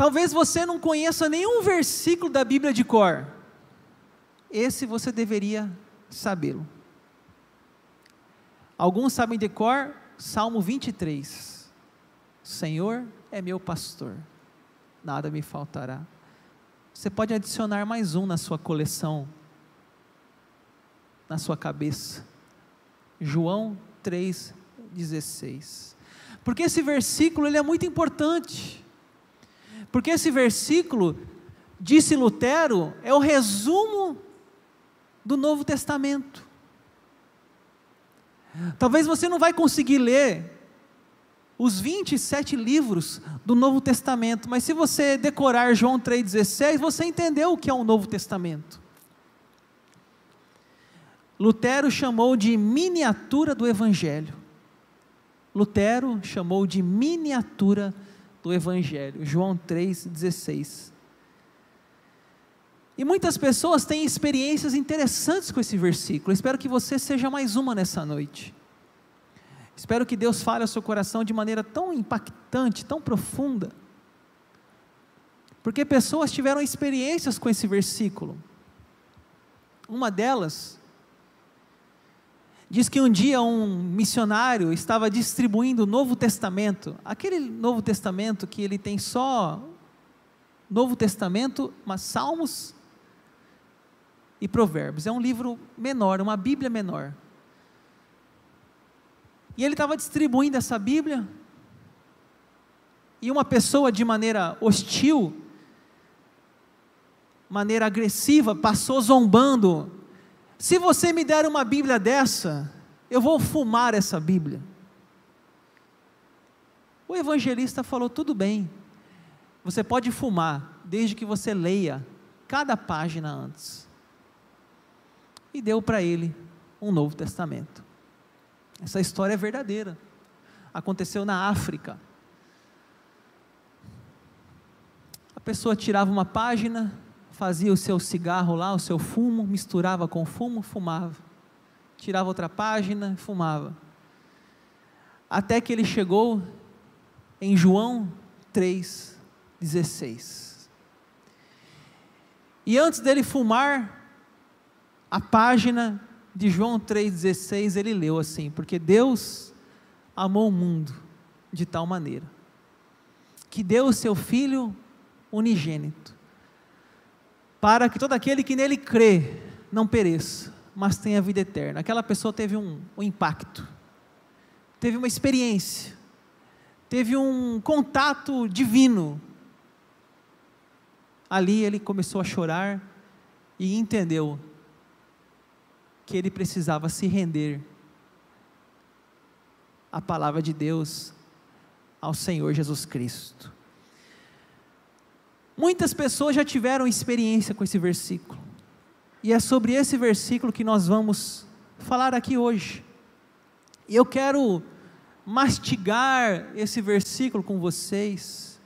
Talvez você não conheça nenhum versículo da Bíblia de cor. Esse você deveria sabê-lo. Alguns sabem de cor, Salmo 23. Senhor é meu pastor, nada me faltará. Você pode adicionar mais um na sua coleção, na sua cabeça. João 3,16. Porque esse versículo ele é muito importante. Porque esse versículo, disse Lutero, é o resumo do Novo Testamento. Talvez você não vai conseguir ler os 27 livros do Novo Testamento, mas se você decorar João 3,16, você entendeu o que é o Novo Testamento. Lutero chamou de miniatura do Evangelho. Lutero chamou de miniatura do Evangelho, João 3,16. E muitas pessoas têm experiências interessantes com esse versículo. Eu espero que você seja mais uma nessa noite. Espero que Deus fale ao seu coração de maneira tão impactante, tão profunda, porque pessoas tiveram experiências com esse versículo. Uma delas diz que um dia um missionário estava distribuindo o Novo Testamento, aquele Novo Testamento que ele tem só Novo Testamento, mas Salmos e Provérbios, é um livro menor, uma Bíblia menor. E ele estava distribuindo essa Bíblia, e uma pessoa de maneira hostil, maneira agressiva, passou zombando: se você me der uma Bíblia dessa, eu vou fumar essa Bíblia. O evangelista falou: tudo bem, você pode fumar, desde que você leia cada página antes. E deu para ele um Novo Testamento. Essa história é verdadeira, aconteceu na África. A pessoa tirava uma página, fazia o seu cigarro lá, o seu fumo, misturava com fumo, fumava, tirava outra página, fumava, até que ele chegou em João 3,16, e antes dele fumar a página de João 3,16, ele leu assim: porque Deus amou o mundo de tal maneira, que deu o seu Filho unigênito, para que todo aquele que nele crê, não pereça, mas tenha vida eterna. Aquela pessoa teve um impacto, teve uma experiência, teve um contato divino. Ali ele começou a chorar, e entendeu que ele precisava se render à palavra de Deus, ao Senhor Jesus Cristo. Muitas pessoas já tiveram experiência com esse versículo, e é sobre esse versículo que nós vamos falar aqui hoje. E eu quero mastigar esse versículo com vocês,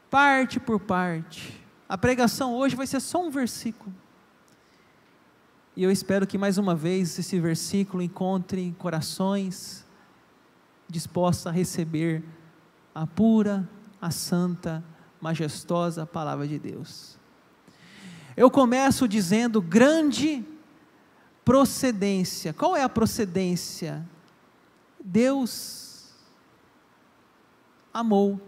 parte por parte. A pregação hoje vai ser só um versículo, e eu espero que mais uma vez esse versículo encontre corações dispostos a receber a pura, a santa, majestosa palavra de Deus. Eu começo dizendo: grande procedência. Qual é a procedência? Deus amou.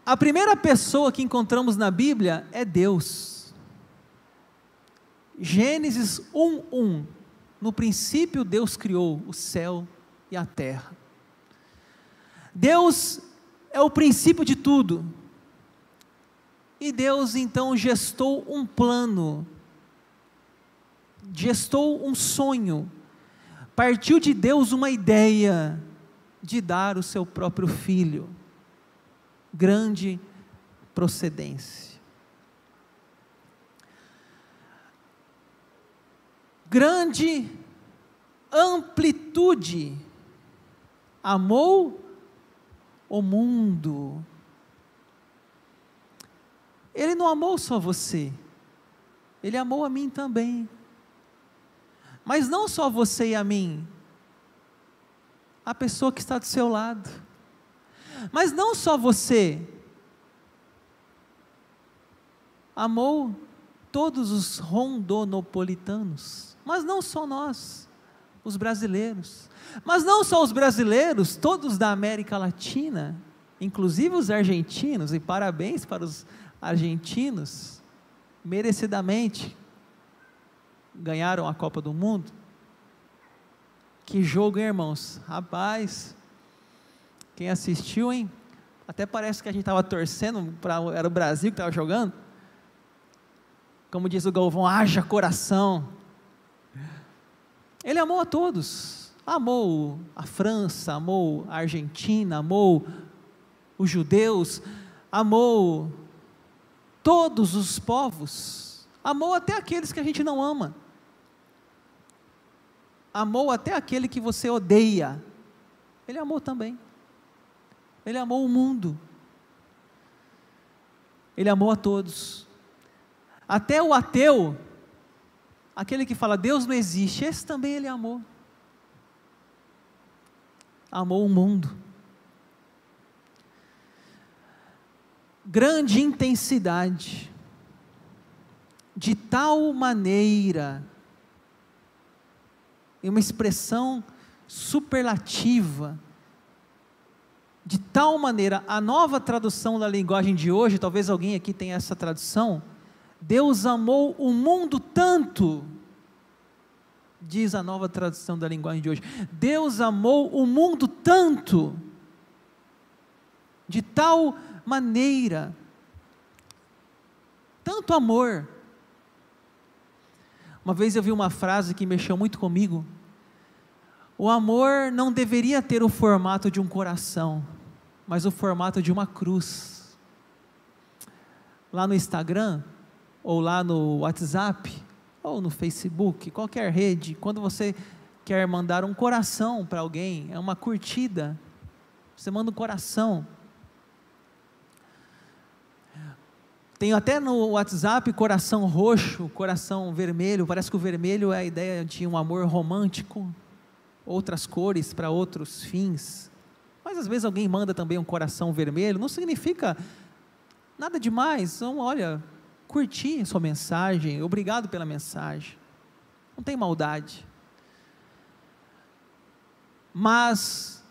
A primeira pessoa que encontramos na Bíblia é Deus. Gênesis 1:1, no princípio Deus criou o céu e a terra. Deus é o princípio de tudo, e Deus então gestou um plano, gestou um sonho, partiu de Deus uma ideia de dar o seu próprio filho. Grande procedência. Grande amplitude. Amou o mundo. Ele não amou só você, Ele amou a mim também. Mas não só você e a mim, a pessoa que está do seu lado. Mas não só você, amou todos os rondonopolitanos, mas não só nós, os brasileiros, mas não só os brasileiros, todos da América Latina, inclusive os argentinos, e parabéns para os argentinos, merecidamente ganharam a Copa do Mundo. Que jogo, hein, irmãos? Rapaz, quem assistiu, hein? Até parece que a gente estava torcendo, era o Brasil que estava jogando. Como diz o Galvão, haja coração. Ele amou a todos, amou a França, amou a Argentina, amou os judeus, amou todos os povos, amou até aqueles que a gente não ama, amou até aquele que você odeia, ele amou também, ele amou o mundo, ele amou a todos, até o ateu, aquele que fala Deus não existe, esse também ele amou o mundo, grande intensidade, de tal maneira, em uma expressão superlativa, de tal maneira, a nova tradução da linguagem de hoje, talvez alguém aqui tenha essa tradução, Deus amou o mundo tanto, diz a nova tradução da linguagem de hoje, Deus amou o mundo tanto, de tal maneira, tanto amor. Uma vez eu vi uma frase que mexeu muito comigo, o amor não deveria ter o formato de um coração, mas o formato de uma cruz. Lá no Instagram, ou lá no WhatsApp, ou no Facebook, qualquer rede, quando você quer mandar um coração para alguém, é uma curtida, você manda um coração. Tem até no WhatsApp coração roxo, coração vermelho, parece que o vermelho é a ideia de um amor romântico, outras cores para outros fins, mas às vezes alguém manda também um coração vermelho, não significa nada demais, então olha, curti sua mensagem, obrigado pela mensagem, não tem maldade, mas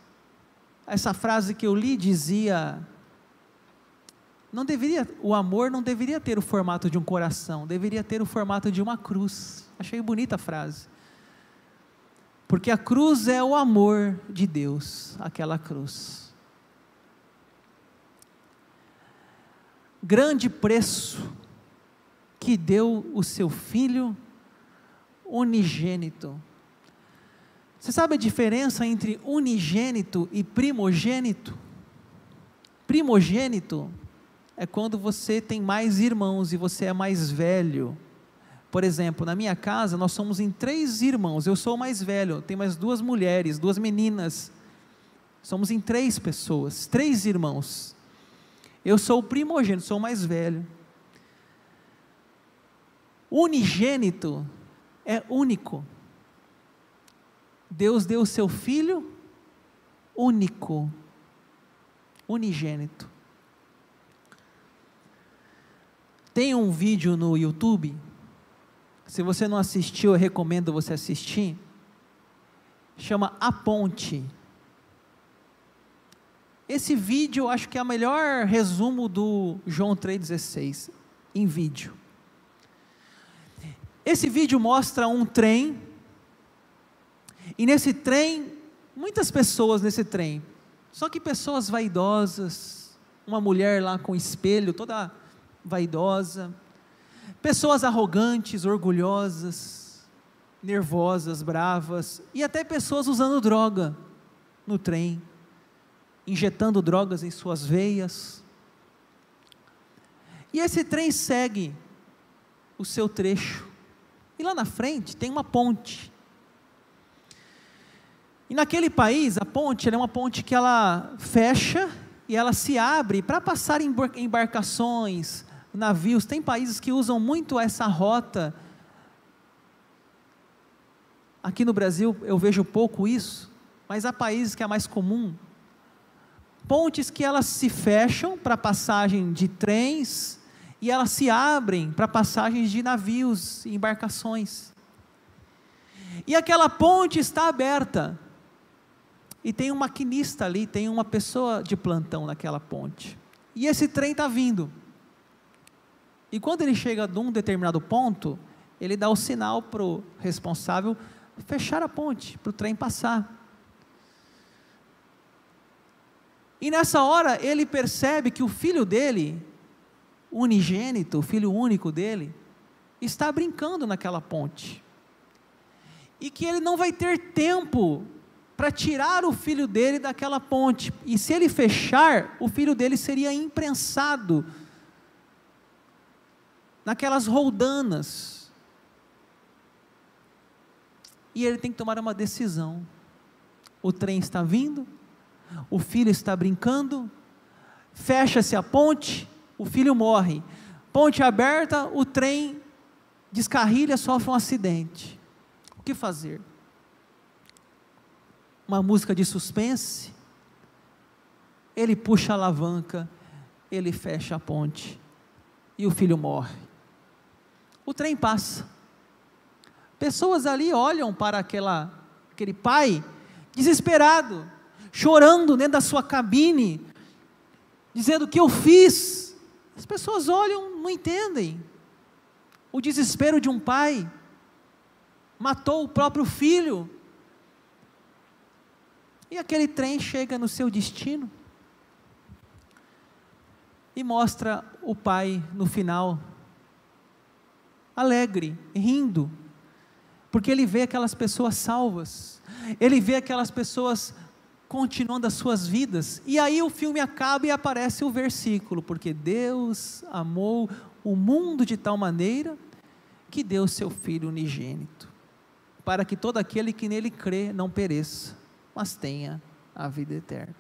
essa frase que eu li dizia, o amor não deveria ter o formato de um coração, deveria ter o formato de uma cruz. Achei bonita a frase, porque a cruz é o amor de Deus, aquela cruz, grande preço, que deu o seu Filho unigênito. Você sabe a diferença entre unigênito e primogênito? Primogênito é quando você tem mais irmãos e você é mais velho. Por exemplo, na minha casa nós somos em 3 irmãos, eu sou o mais velho, tem mais 2 mulheres, 2 meninas, somos em 3 pessoas, 3 irmãos, eu sou o primogênito, sou o mais velho. Unigênito é único, Deus deu o seu Filho único, unigênito. Tem um vídeo no YouTube, se você não assistiu, eu recomendo você assistir, chama A Ponte. Esse vídeo eu acho que é o melhor resumo do João 3,16, em vídeo. Esse vídeo mostra um trem, e nesse trem, muitas pessoas nesse trem, só que pessoas vaidosas, uma mulher lá com espelho, toda vaidosa, pessoas arrogantes, orgulhosas, nervosas, bravas, e até pessoas usando droga no trem, injetando drogas em suas veias, e esse trem segue o seu trecho, e lá na frente tem uma ponte, e naquele país, a ponte é uma ponte que ela fecha, e ela se abre para passar embarcações, navios. Tem países que usam muito essa rota, aqui no Brasil eu vejo pouco isso, mas há países que é mais comum, pontes que elas se fecham para passagem de trens, e elas se abrem para passagens de navios e embarcações. E aquela ponte está aberta, e tem um maquinista ali, tem uma pessoa de plantão naquela ponte, e esse trem está vindo, e quando ele chega num determinado ponto, ele dá o sinal para o responsável fechar a ponte, para o trem passar. E nessa hora ele percebe que o filho dele, o unigênito, o filho único dele, está brincando naquela ponte, e que ele não vai ter tempo para tirar o filho dele daquela ponte, e se ele fechar, o filho dele seria imprensado naquelas roldanas, e ele tem que tomar uma decisão. O trem está vindo, o filho está brincando, fecha-se a ponte, o filho morre, ponte aberta, o trem descarrilha, sofre um acidente. O que fazer? Uma música de suspense, ele puxa a alavanca, ele fecha a ponte, e o filho morre. O trem passa, pessoas ali olham para aquele pai, desesperado, chorando dentro da sua cabine, dizendo: o que eu fiz? As pessoas olham, não entendem, o desespero de um pai, matou o próprio filho, e aquele trem chega no seu destino, e mostra o pai no final, alegre, rindo, porque ele vê aquelas pessoas salvas, ele vê aquelas pessoas continuando as suas vidas, e aí o filme acaba e aparece o versículo: porque Deus amou o mundo de tal maneira, que deu seu Filho unigênito, para que todo aquele que nele crê não pereça, mas tenha a vida eterna.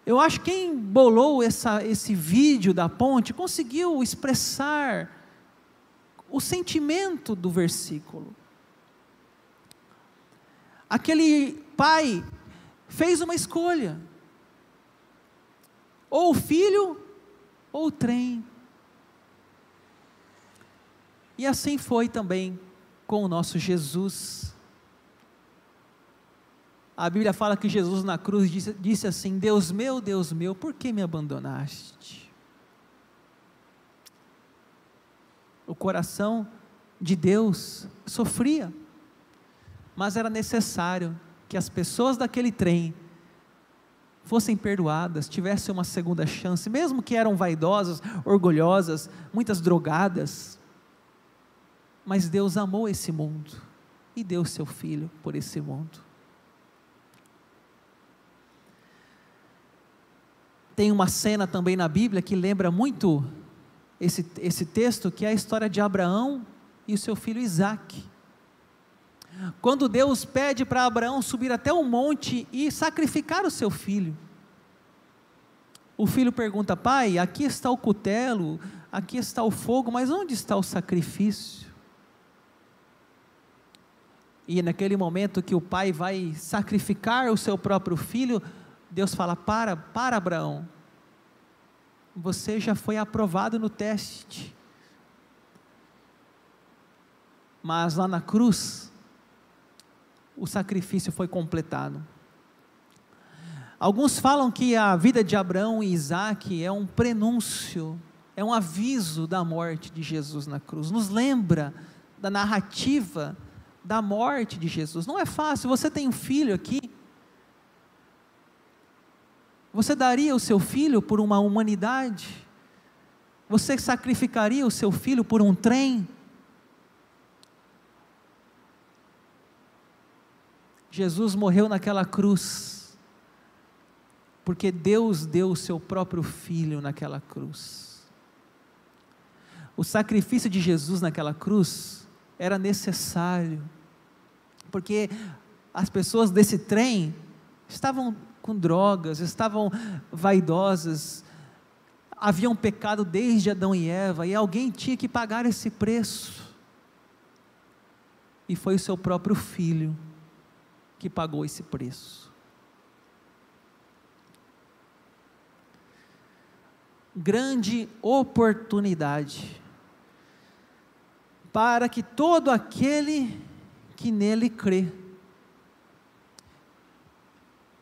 Eu acho que quem bolou esse vídeo da ponte, conseguiu expressar o sentimento do versículo. Aquele pai fez uma escolha, ou o filho, ou o trem, e assim foi também com o nosso Jesus. A Bíblia fala que Jesus na cruz disse assim: Deus meu, por que me abandonaste? O coração de Deus sofria, mas era necessário que as pessoas daquele trem fossem perdoadas, tivessem uma segunda chance, mesmo que eram vaidosas, orgulhosas, muitas drogadas, mas Deus amou esse mundo, e deu seu Filho por esse mundo. Tem uma cena também na Bíblia que lembra muito esse texto, que é a história de Abraão e o seu filho Isaque. Quando Deus pede para Abraão subir até um monte e sacrificar o seu filho, o filho pergunta: pai, aqui está o cutelo, aqui está o fogo, mas onde está o sacrifício? E naquele momento que o pai vai sacrificar o seu próprio filho, Deus fala: para Abraão, você já foi aprovado no teste, mas lá na cruz, o sacrifício foi completado. Alguns falam que a vida de Abraão e Isaque é um prenúncio, é um aviso da morte de Jesus na cruz, nos lembra da narrativa da morte de Jesus. Não é fácil. Você tem um filho aqui, você daria o seu filho por uma humanidade? Você sacrificaria o seu filho por um trem? Jesus morreu naquela cruz, porque Deus deu o seu próprio filho naquela cruz. O sacrifício de Jesus naquela cruz era necessário, porque as pessoas desse trem estavam com drogas, estavam vaidosas, haviam pecado desde Adão e Eva, e alguém tinha que pagar esse preço, e foi o seu próprio filho que pagou esse preço. grande oportunidade para que todo aquele que nele crê.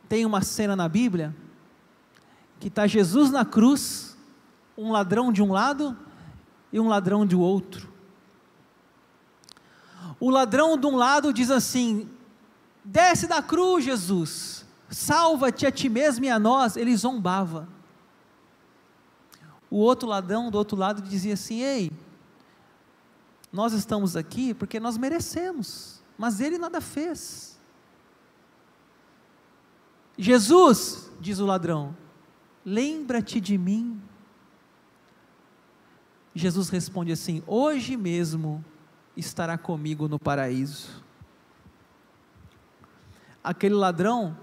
Tem uma cena na Bíblia que está Jesus na cruz, um ladrão de um lado e um ladrão do outro. O ladrão de um lado diz assim: desce da cruz, Jesus, salva-te a ti mesmo e a nós. Ele zombava. O outro ladrão do outro lado dizia assim: ei, nós estamos aqui porque nós merecemos, mas ele nada fez. Jesus, diz o ladrão, lembra-te de mim. Jesus responde assim: hoje mesmo estará comigo no paraíso. Aquele ladrão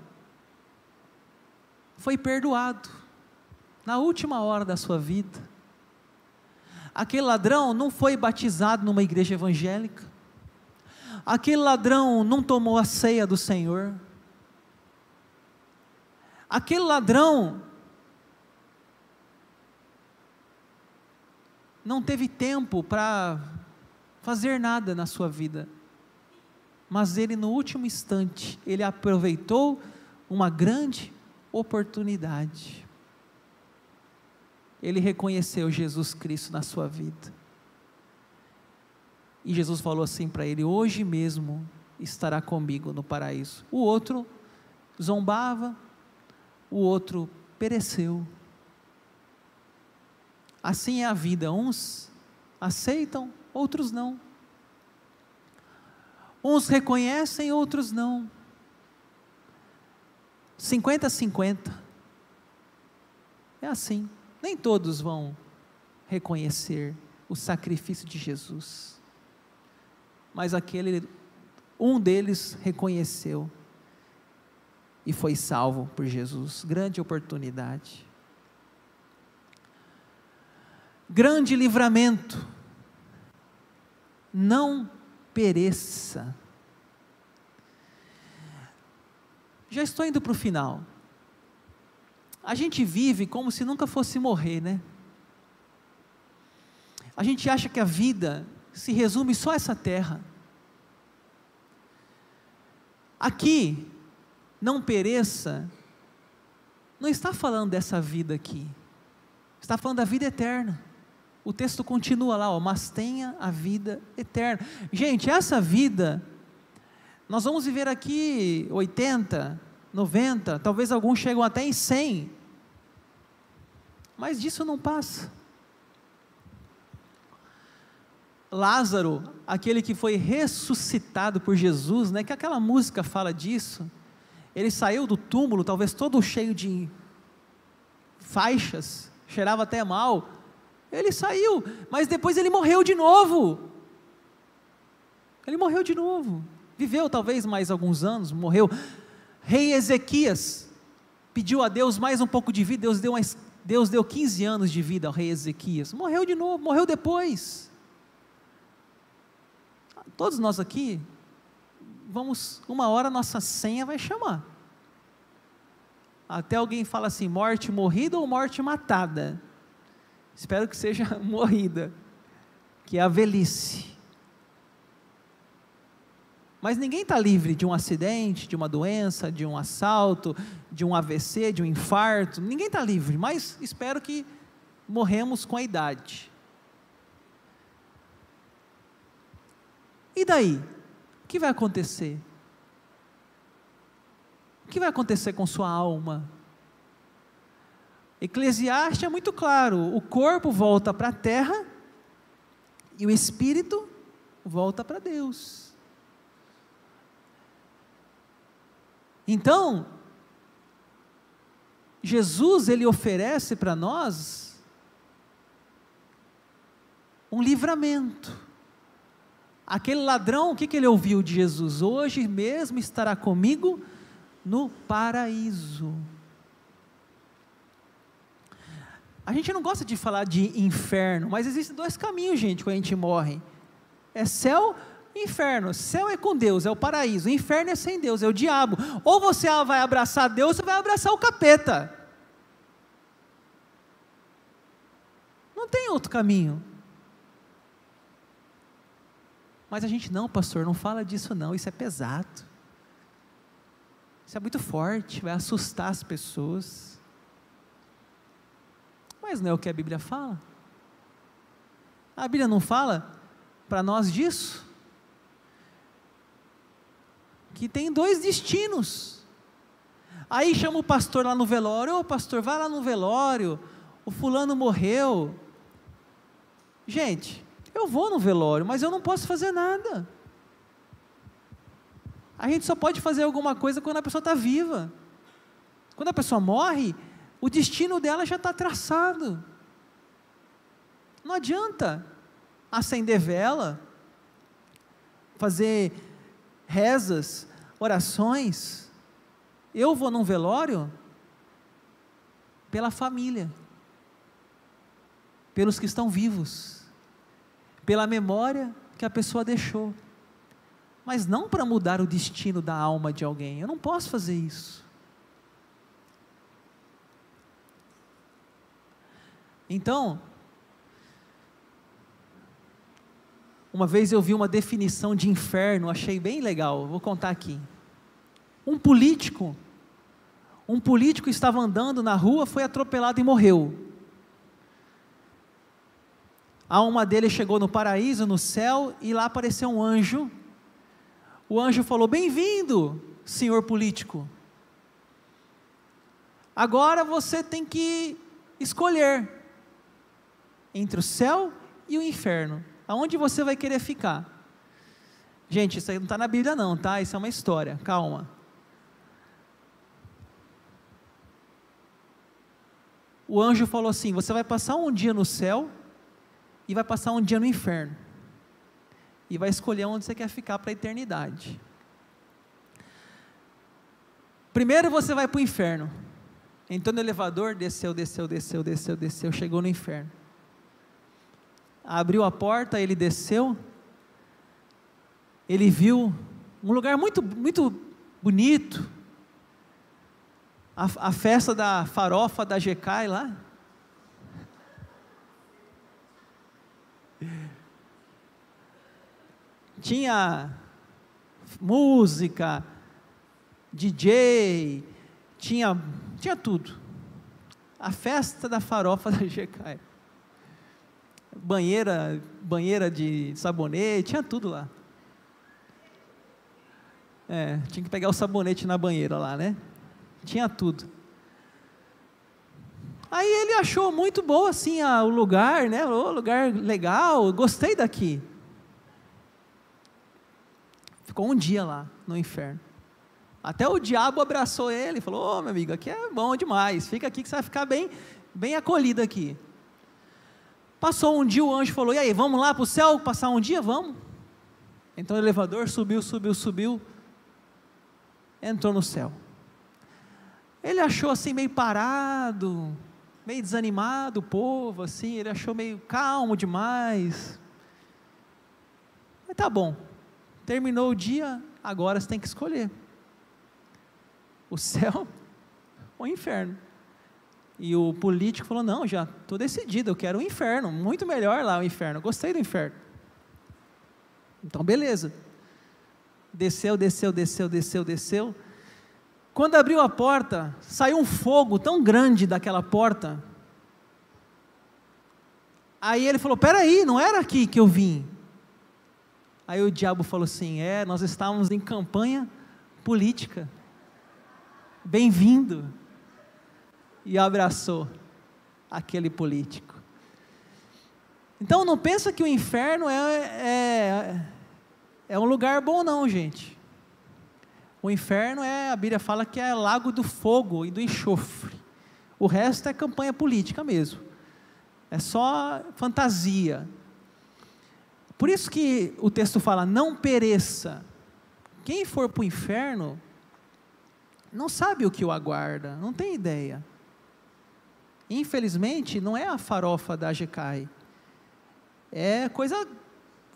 foi perdoado na última hora da sua vida. Aquele ladrão não foi batizado numa igreja evangélica. Aquele ladrão não tomou a ceia do Senhor. Aquele ladrão não teve tempo para fazer nada na sua vida, mas ele, no último instante, ele aproveitou uma grande oportunidade. Ele reconheceu Jesus Cristo na sua vida, e Jesus falou assim para ele: hoje mesmo estará comigo no paraíso. O outro zombava, o outro pereceu. Assim é a vida, uns aceitam, outros não. Uns reconhecem, outros não. 50-50. É assim. Nem todos vão reconhecer o sacrifício de Jesus, mas um deles reconheceu e foi salvo por Jesus. Grande oportunidade, grande livramento. Não pereça. Já estou indo para o final. A gente vive como se nunca fosse morrer, né? A gente acha que a vida se resume só a essa terra. Aqui, não pereça, não está falando dessa vida aqui, está falando da vida eterna. O texto continua lá, mas tenha a vida eterna. Gente, essa vida, nós vamos viver aqui 80, 90, talvez alguns chegam até em 100, mas disso não passa. Lázaro, aquele que foi ressuscitado por Jesus, né, que aquela música fala disso, ele saiu do túmulo, talvez todo cheio de faixas, cheirava até mal. Ele saiu, mas depois ele morreu de novo. Ele morreu de novo. Viveu talvez mais alguns anos, morreu. Rei Ezequias pediu a Deus mais um pouco de vida. Deus deu 15 anos de vida ao rei Ezequias. Morreu de novo, morreu depois. Todos nós aqui, uma hora a nossa senha vai chamar. Até alguém fala assim: morte morrida ou morte matada? Espero que seja morrida, que é a velhice. Mas ninguém está livre de um acidente, de uma doença, de um assalto, de um AVC, de um infarto. Ninguém está livre, mas espero que morremos com a idade. E daí? O que vai acontecer? O que vai acontecer com sua alma? Eclesiastes é muito claro: o corpo volta para a terra e o espírito volta para Deus. Então, Jesus, ele oferece para nós um livramento. Aquele ladrão, o que ele ouviu de Jesus? Hoje mesmo estará comigo no paraíso. A gente não gosta de falar de inferno, mas existem dois caminhos, gente, quando a gente morre: é céu e inferno. Céu é com Deus, é o paraíso. O inferno é sem Deus, é o diabo. Ou você vai abraçar Deus, ou vai abraçar o capeta. Não tem outro caminho. Mas a gente, não, pastor, não fala disso não, isso é pesado. Isso é muito forte, vai assustar as pessoas. Mas não é o que a Bíblia fala? A Bíblia não fala para nós disso? Que tem 2 destinos. Aí chama o pastor lá no velório, ô pastor, vai lá no velório, o fulano morreu. Gente, eu vou no velório, mas eu não posso fazer nada. A gente só pode fazer alguma coisa quando a pessoa está viva. Quando a pessoa morre, o destino dela já está traçado. Não adianta acender vela, fazer rezas, orações. Eu vou num velório pela família, pelos que estão vivos, pela memória que a pessoa deixou, mas não para mudar o destino da alma de alguém. Eu não posso fazer isso. Então, uma vez eu vi uma definição de inferno, achei bem legal, vou contar aqui. Um político estava andando na rua, foi atropelado e morreu. A alma dele chegou no paraíso, no céu, e lá apareceu um anjo. O anjo falou: bem-vindo, senhor político. Agora você tem que escolher entre o céu e o inferno. Aonde você vai querer ficar? Gente, isso aí não está na Bíblia não, tá? Isso é uma história, calma. O anjo falou assim: você vai passar um dia no céu e vai passar um dia no inferno. E vai escolher onde você quer ficar para a eternidade. Primeiro você vai para o inferno. Entrou no elevador, desceu, chegou no inferno. Abriu a porta, ele desceu, ele viu um lugar muito, muito bonito, a festa da farofa da GK lá, tinha música, DJ, tinha tudo, a festa da farofa da GK, banheira de sabonete, tinha tudo lá. Tinha que pegar o sabonete na banheira lá, né? Tinha tudo. Aí ele achou muito bom assim o lugar, né? O lugar legal, gostei daqui. Ficou um dia lá no inferno. Até o diabo abraçou ele e falou: ô meu amigo, aqui é bom demais, fica aqui que você vai ficar bem, bem acolhido aqui. Passou um dia, o anjo falou: e aí, vamos lá para o céu passar um dia? Vamos. Então o elevador subiu, entrou no céu. Ele achou assim meio parado, meio desanimado o povo, assim, ele achou meio calmo demais. Mas tá bom, terminou o dia, agora você tem que escolher o céu ou o inferno. E o político falou: não, já estou decidido, eu quero o inferno, muito melhor lá o inferno, gostei do inferno. Então beleza, desceu. Quando abriu a porta, saiu um fogo tão grande daquela porta. Aí ele falou: peraí, não era aqui que eu vim. Aí o diabo falou assim: nós estávamos em campanha política, bem-vindo. E abraçou aquele político. Então não pensa que o inferno é um lugar bom não, gente. O inferno a Bíblia fala que é lago do fogo e do enxofre. O resto é campanha política mesmo. É só fantasia. Por isso que o texto fala: não pereça. Quem for para o inferno não sabe o que o aguarda, não tem ideia. Infelizmente, não é a farofa da GK, é coisa,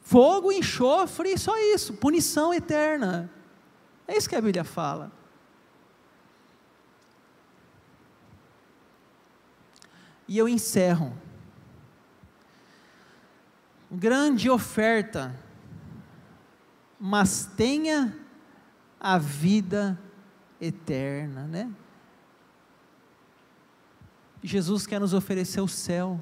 fogo, enxofre, só isso, punição eterna. É isso que a Bíblia fala. E eu encerro grande oferta, mas tenha a vida eterna, né? Jesus quer nos oferecer o céu.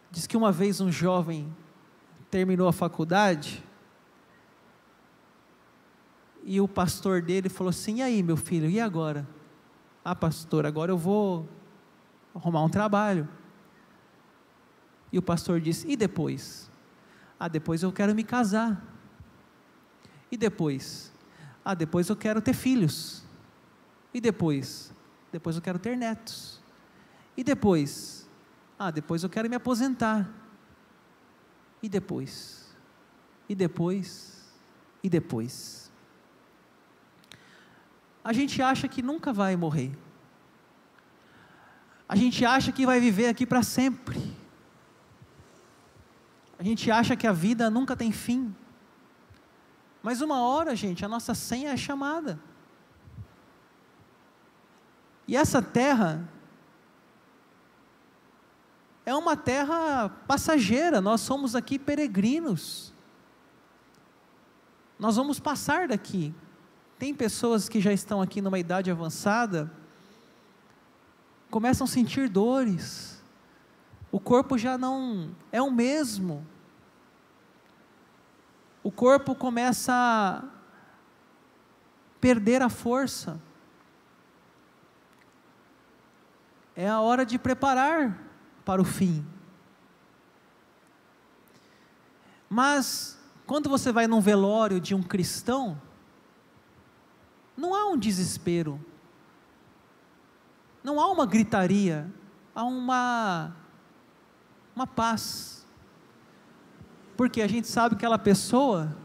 Diz que uma vez um jovem terminou a faculdade, e o pastor dele falou assim: e aí, meu filho, e agora? Ah, pastor, agora eu vou arrumar um trabalho. E o pastor disse: e depois? Ah, depois eu quero me casar. E depois? Ah, depois eu quero ter filhos. E depois? Depois eu quero ter netos. E depois? Ah, depois eu quero me aposentar. E depois? E depois? E depois? A gente acha que nunca vai morrer. A gente acha que vai viver aqui para sempre. A gente acha que a vida nunca tem fim. Mas uma hora, gente, a nossa senha é chamada. E essa terra é uma terra passageira, nós somos aqui peregrinos. Nós vamos passar daqui. Tem pessoas que já estão aqui numa idade avançada, começam a sentir dores, o corpo já não é o mesmo, o corpo começa a perder a força. É a hora de preparar para o fim. Mas, quando você vai num velório de um cristão, não há um desespero, não há uma gritaria, há uma paz, porque a gente sabe que aquela pessoa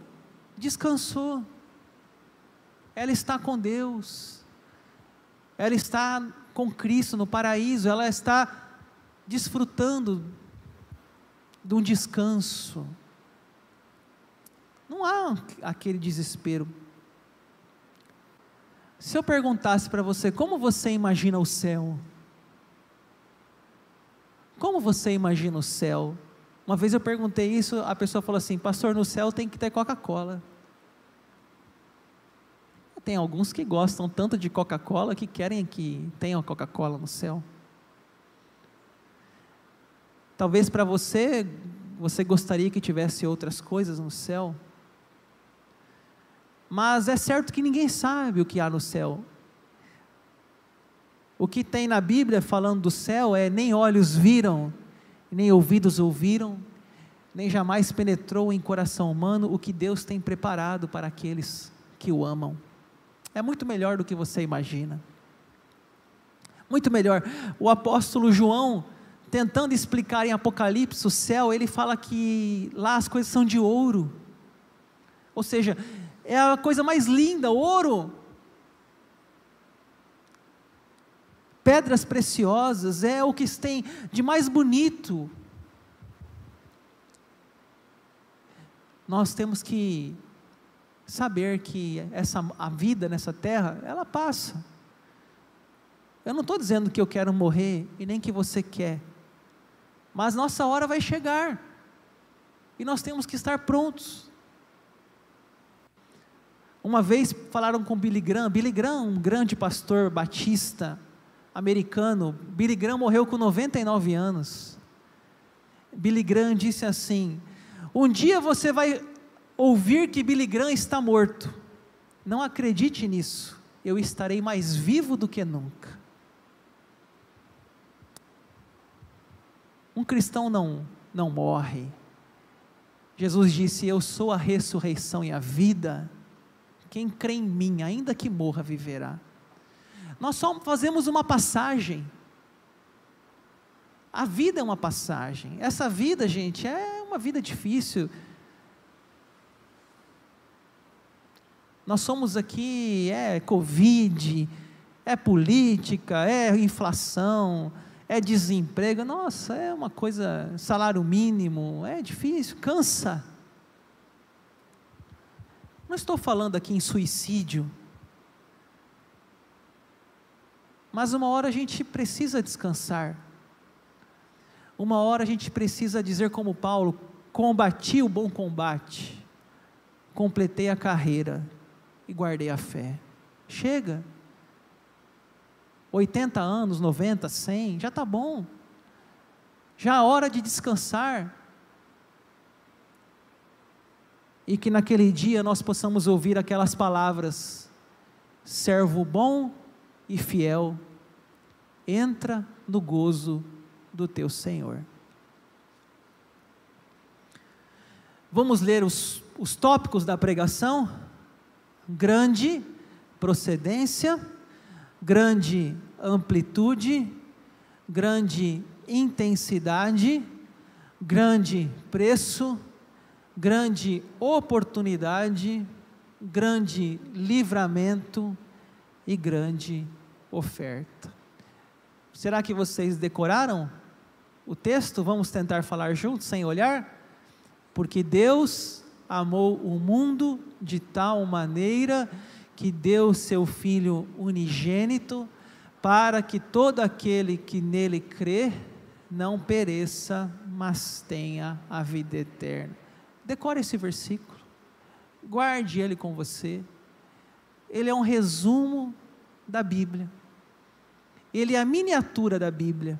descansou, ela está com Deus, ela está com Cristo no paraíso, ela está desfrutando de um descanso, não há aquele desespero. Se eu perguntasse para você, como você imagina o céu? Como você imagina o céu? Uma vez eu perguntei isso, a pessoa falou assim: pastor, no céu tem que ter Coca-Cola. Tem alguns que gostam tanto de Coca-Cola que querem que tenha Coca-Cola no céu. Talvez para você gostaria que tivesse outras coisas no céu. Mas é certo que ninguém sabe o que há no céu. O que tem na Bíblia falando do céu é: nem olhos viram, nem ouvidos ouviram, nem jamais penetrou em coração humano o que Deus tem preparado para aqueles que o amam. É muito melhor do que você imagina. Muito melhor. O apóstolo João, tentando explicar em Apocalipse o céu, ele fala que lá as coisas são de ouro. Ou seja, é a coisa mais linda, ouro, pedras preciosas, é o que tem de mais bonito. Nós temos que saber que a vida nessa terra, ela passa. Eu não estou dizendo que eu quero morrer, e nem que você quer, mas nossa hora vai chegar, e nós temos que estar prontos. Uma vez falaram com Billy Graham, um grande pastor batista americano. Billy Graham morreu com 99 anos. Billy Graham disse assim: um dia você vai ouvir que Billy Graham está morto. Não acredite nisso, eu estarei mais vivo do que nunca. Um cristão não morre. Jesus disse: eu sou a ressurreição e a vida. Quem crê em mim, ainda que morra, viverá. Nós só fazemos uma passagem. A vida é uma passagem. Essa vida, gente, é uma vida difícil. Nós somos aqui, Covid, é política, é inflação, é desemprego. Nossa, é uma coisa, salário mínimo, é difícil, cansa. Não estou falando aqui em suicídio, mas uma hora a gente precisa descansar. uma hora a gente precisa dizer como Paulo: combati o bom combate, completei a carreira e guardei a fé. Chega, 80 anos, 90, 100, já está bom, já é hora de descansar, e que naquele dia nós possamos ouvir aquelas palavras: servo bom e fiel, entra no gozo do teu Senhor. Vamos ler os tópicos da pregação: grande procedência, grande amplitude, grande intensidade, grande preço, grande oportunidade, grande livramento e grande oferta. Será que vocês decoraram o texto? Vamos tentar falar juntos, sem olhar? Porque Deus amou o mundo de tal maneira que deu seu Filho unigênito, para que todo aquele que nele crê não pereça, mas tenha a vida eterna. Decore esse versículo, guarde ele com você. Ele é um resumo da Bíblia, ele é a miniatura da Bíblia.